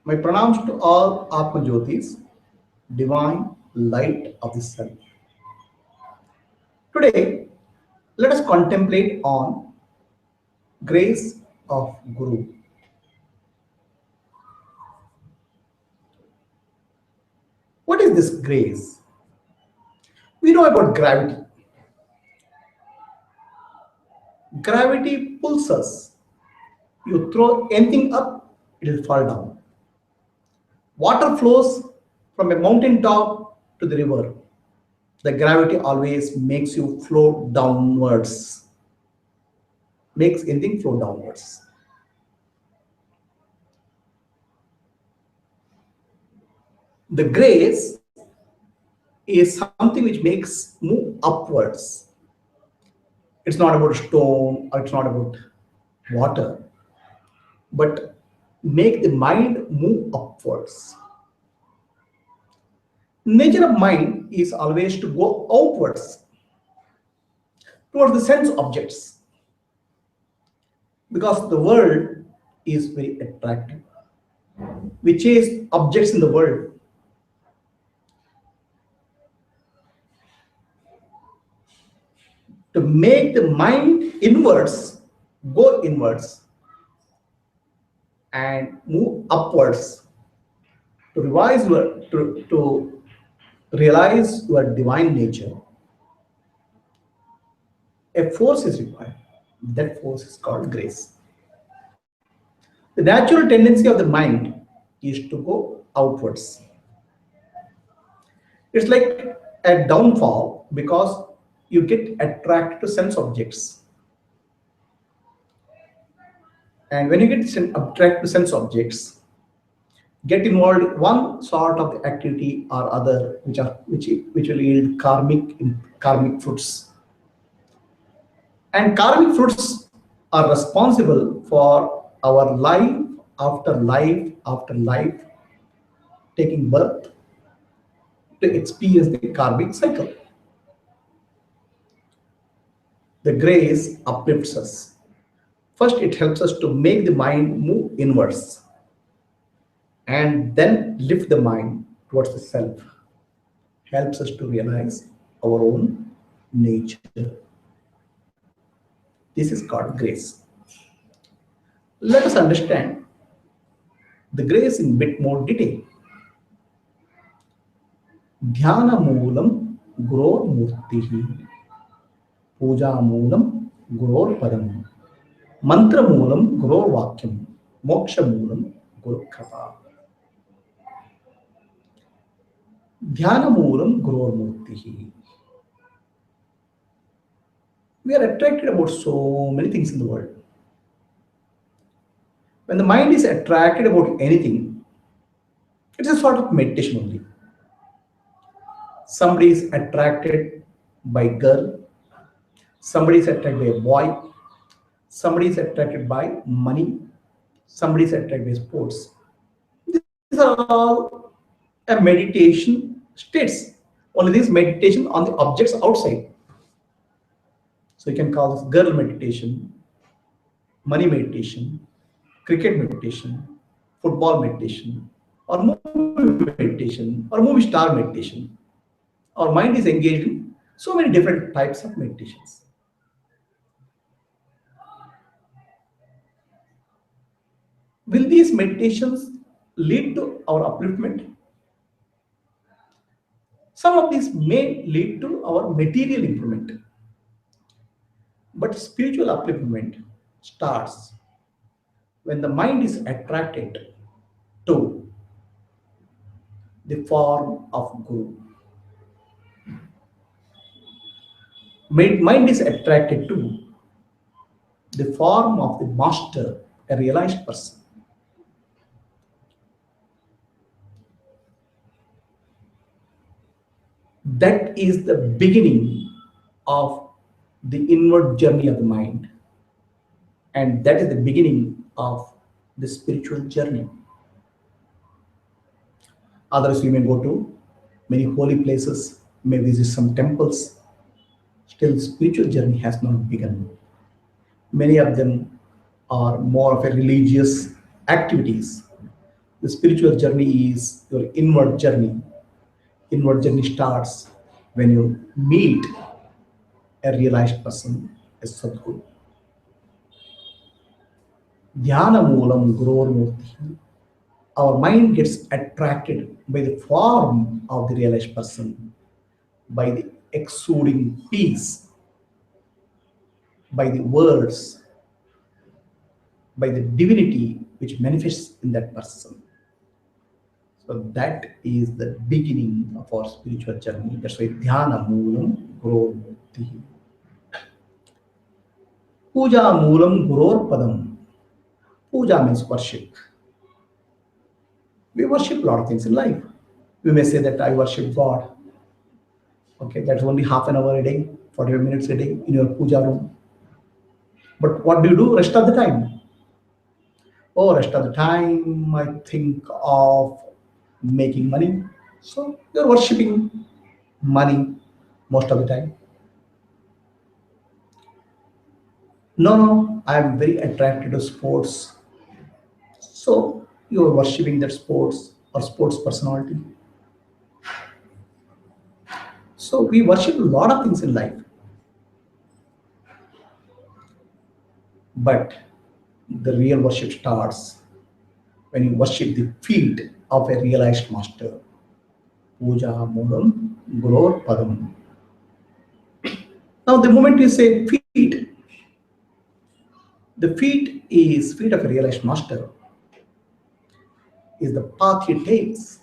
My pranams to all Atma Jyotis, divine light of the self. Today, let us contemplate on grace of Guru. What is this grace? We know about gravity. Gravity pulls us. You throw anything up, it will fall down. Water flows from a mountain top to the river. The gravity always makes you flow downwards, makes anything flow downwards. The grace is something which makes move upwards. It's not about stone or it's not about water, but make the mind move upwards. Nature of mind is always to go outwards towards the sense objects because the world is very attractive. We chase objects in the world. To make the mind inwards, go inwards and move upwards to revise your to realize your divine nature. A force is required. That force is called grace. The natural tendency of the mind is to go outwards. It's like a downfall because you get attracted to sense objects. And when you get attracted to sense objects, get involved in one sort of the activity or other, which will yield karmic fruits. And karmic fruits are responsible for our life after life, taking birth to experience the karmic cycle. The grace uplifts us. First, it helps us to make the mind move inwards and then lift the mind towards the self. Helps us to realize our own nature. This is called grace. Let us understand the grace in bit more detail. Dhyana moolam guror murtihi, puja moolam guror padam, mantra moolam guror vakyam, moksha moolam guru krapa. Dhyana moolam guror murtihi. We are attracted about so many things in the world. When the mind is attracted about anything, it's a sort of meditation only. Somebody is attracted by a girl, somebody is attracted by a boy, somebody is attracted by money, somebody is attracted by sports. These are all a meditation states. Only this meditation on the objects outside. So you can call this girl meditation, money meditation, cricket meditation, football meditation, or movie meditation, or movie star meditation. Our mind is engaged in so many different types of meditations. Will these meditations lead to our upliftment? Some of these may lead to our material improvement. But spiritual upliftment starts when the mind is attracted to the form of Guru. Mind is attracted to the form of the master, a realized person. That is the beginning of the inward journey of the mind. And that is the beginning of the spiritual journey. Others, we may go to many holy places, may visit some temples. Still, spiritual journey has not begun. Many of them are more of a religious activities. The spiritual journey is your inward journey. Inward journey starts when you meet a realized person, a Sadguru. Dhyana Moolam Gurur Murti. Our mind gets attracted by the form of the realized person, by the exuding peace, by the words, by the divinity which manifests in that person. So that is the beginning of our spiritual journey. That's why Dhyana Moolam Gurur Murti. Puja Moolam Gurur Padam. Puja means worship. We worship a lot of things in life. We may say that I worship God. Okay, that's only half an hour a day, 45 minutes a day in your puja room. But what do you do rest of the time? Oh, rest of the time I think of making money. So you're worshipping money most of the time. No, no, I'm very attracted to sports. So you're worshipping that sports or sports personality. So we worship a lot of things in life. But the real worship starts when you worship the feet of a realized master. Puja Moolam Gurur Padam. Now, the moment you say feet, the feet is feet of a realized master, is the path he takes.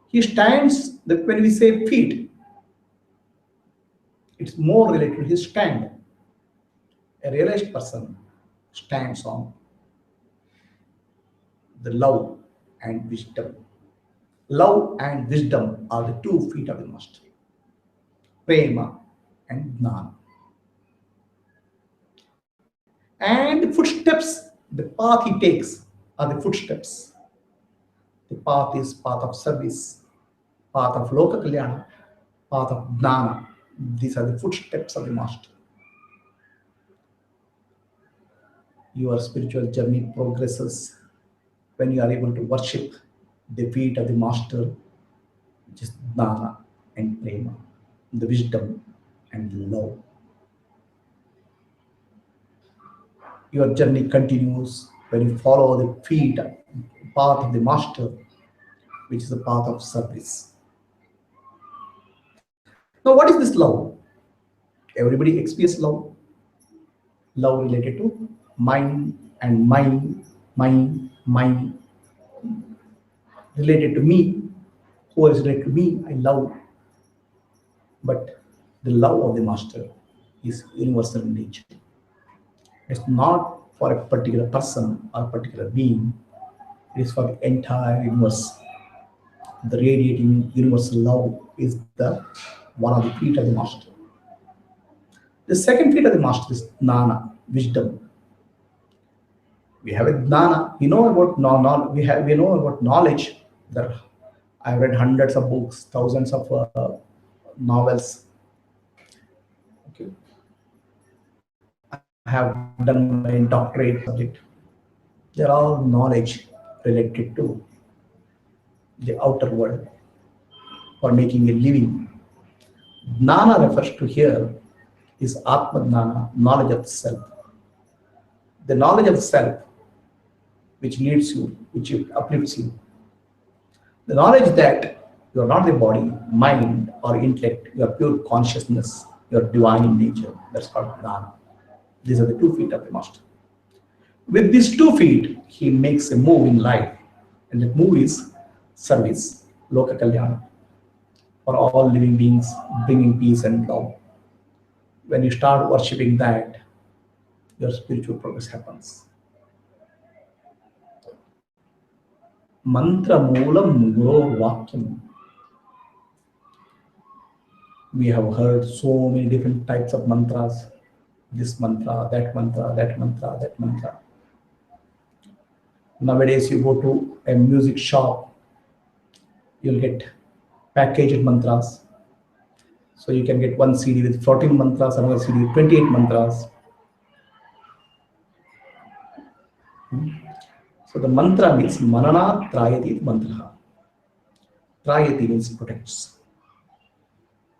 He stands, when we say feet, it's more related to his stand. A realized person stands on the love and wisdom. Love and wisdom are the two feet of the master. Prema and Jnana. And the footsteps, the path he takes are the footsteps. The path is path of service, path of Loka Kalyana, path of Jnana. These are the footsteps of the master. Your spiritual journey progresses when you are able to worship the feet of the master, which is Jnana and Prema, the wisdom and love. Your journey continues when you follow the feet, path of the master, which is the path of service. Now, what is this love? Everybody experiences love. Love related to mine and mine, related to me. Who is related to me, I love. But the love of the master is universal in nature. It's not for a particular person or particular being. It is for the entire universe. The radiating universal love is the one of the feet of the master. The second feet of the master is Jnana, wisdom. We have a Jnana. We know about we know about knowledge. That I've read hundreds of books, thousands of novels. Okay, I have done my doctorate subject. They're all knowledge related to the outer world for making a living. Jnana refers to here is Atma Jnana, knowledge of the self. The knowledge of the self which leads you, which uplifts you. The knowledge that you are not the body, mind, or intellect, you are pure consciousness, you are divine in nature. That's called Jnana. These are the 2 feet of the master. With these 2 feet, he makes a move in life, and that move is service, Loka Kalyana, for all living beings, bringing peace and love. When you start worshipping that, your spiritual progress happens. Mantra Moolam Guru Vakyam. We have heard so many different types of mantras. This mantra, that mantra, that mantra, that mantra. Nowadays, you go to a music shop, you'll get packaged mantras. So you can get one CD with 14 mantras, another CD with 28 mantras. So the mantra means manana trayati mantra. Trayati means protects.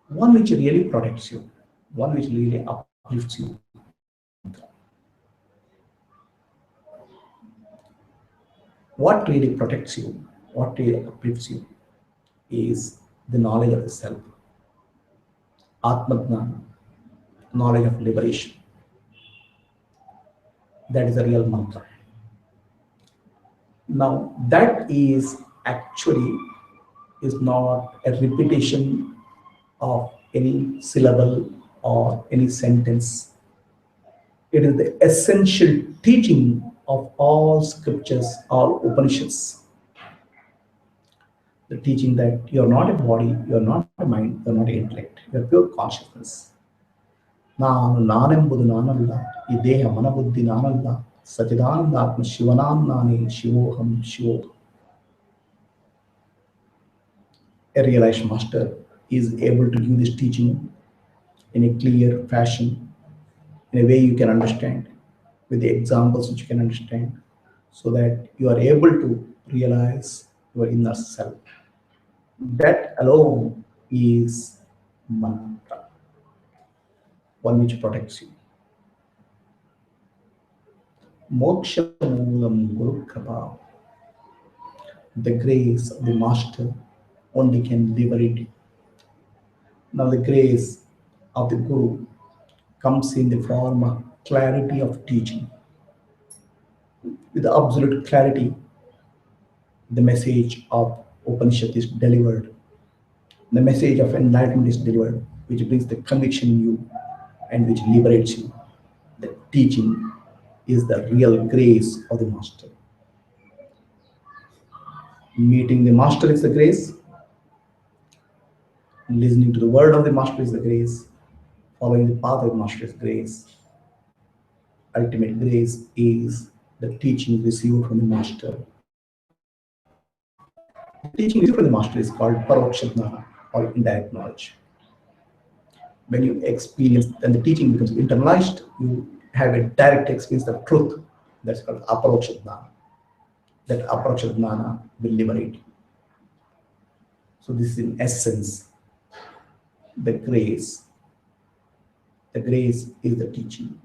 One which really protects you, one which really uplifts you. What really protects you, what really uplifts you is the knowledge of the self, Atmajnana, knowledge of liberation. That is the real mantra. Now, that is actually is not a repetition of any syllable or any sentence. It is the essential teaching of all scriptures, all Upanishads. The teaching that you're not a body, you're not a mind, you're not an intellect, you're pure consciousness. ನಾನು ನಾನೆಂಬುದು ನಾನಲ್ಲ ಈ ದೇಹ ಮನಬುದ್ಧಿ ನಾನಲ್ಲ ಸಚಿದಾನಂದಾತ್ಮ ಶಿವನಾಂ ನಾನೇ ಶಿವೋಹಂ ಶಿವೋಹಂ. A realized master is able to give this teaching in a clear fashion, in a way you can understand, with the examples which you can understand, so that you are able to realize your inner self. That alone is mantra, one which protects you. Moksha moolam guru kripa. The grace of the master only can liberate you. Now the grace of the guru comes in the form of clarity of teaching. With absolute clarity, the message of Upanishad is delivered. The message of enlightenment is delivered, which brings the conviction in you and which liberates you. The teaching is the real grace of the master. Meeting the master is the grace. Listening to the word of the master is the grace. Following the path of the master is grace. Ultimate grace is the teaching received from the master. The teaching received from the master is called paroksha jnana or indirect knowledge. When you experience and the teaching becomes internalized, you have a direct experience of truth. That's called aparoksha jnana. That aparoksha jnana will liberate you. So this is in essence the grace. The grace is the teaching.